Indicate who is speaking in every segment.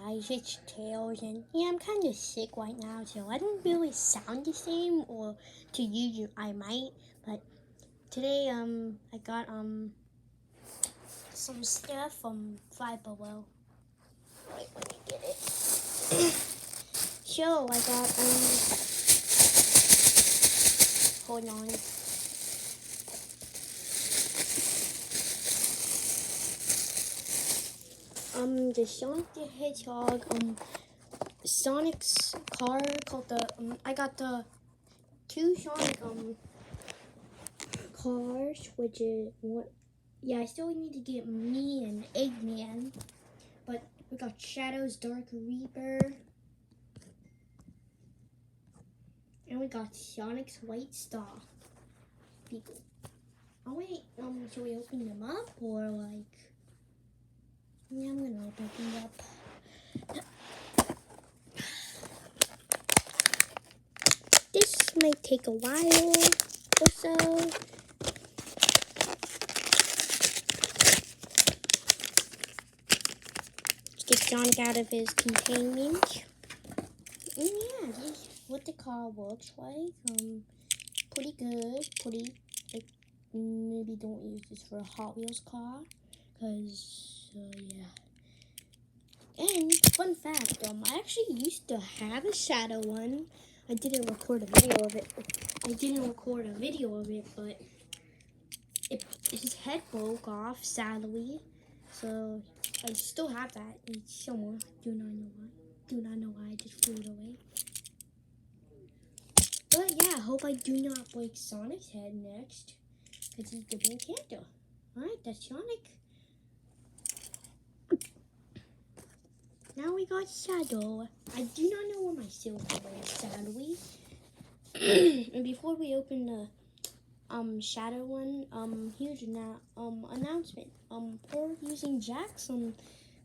Speaker 1: guys, it's Tails, and yeah, I'm kind of sick right now, so I don't really sound the same, or to you, I might, but today, I got, some stuff from Five Below. Wait, let me get it. So, I got, hold on. The Sonic the Hedgehog, Sonic's car called I got the two Sonic, cars, which is what, yeah, I still need to get me and Eggman, but we got Shadow's Dark Reaper, and we got Sonic's White Star. People. Oh wait, should we open them up, or like, yeah, I'm gonna open them up. This might take a while or so. Let's get Sonic out of his containment. And yeah, this is what the car looks like. Pretty good. Pretty, like, maybe don't use this for a Hot Wheels car, cause yeah. And fun fact, I actually used to have a Shadow one. I didn't record a video of it. But his head broke off, sadly. So I still have that. It's somewhere. Do not know why. I just threw it away. But yeah, I hope I do not break Sonic's head next, because he's good in character. Alright, that's Sonic. Now we got Shadow. I do not know where my silver is, sadly. And before we open the Shadow one, here's an announcement. We're using Jack's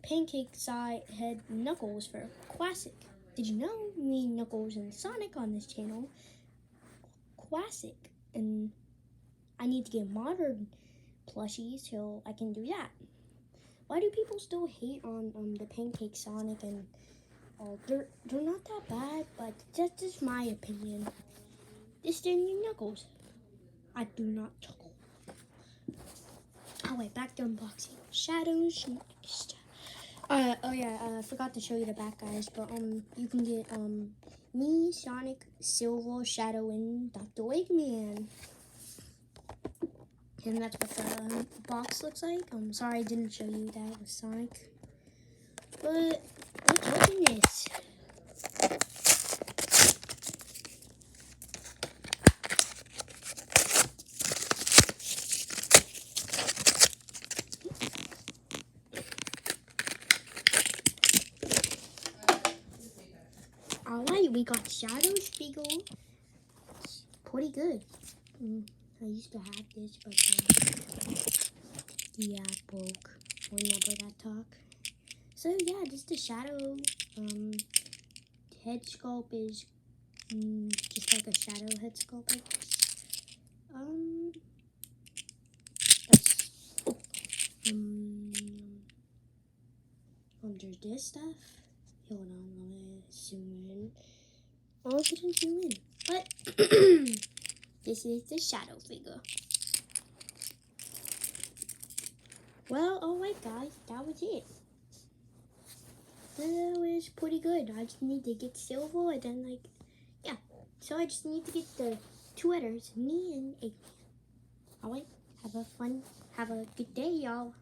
Speaker 1: pancake side head Knuckles for classic. Did you know me, Knuckles, and Sonic on this channel? Classic, and I need to get modern plushies so I can do that. Why do people still hate on the pancake Sonic? And they're not that bad, but that's just my opinion. This is their new Knuckles. I do not chuckle. Oh wait, back to unboxing. Shadows next. I forgot to show you the back, guys. But you can get me, Sonic, Silver, Shadow, and Dr. Eggman. And that's what the box looks like. I'm sorry I didn't show you that with Sonic. But let's open this. Alright, we got Shadow's figure. It's pretty good. I used to have this, but yeah, it broke. Remember that talk? So yeah, just the Shadow head sculpt is just like a Shadow head sculpt, I guess. There's this stuff. Hold on, let me zoom in. Oh, I didn't zoom in. But this is the Shadow figure. Well, alright guys, that was it. That was pretty good. I just need to get Silver, and then yeah. So I just need to get the two letters, me and Eggman. Alright, have a good day, y'all.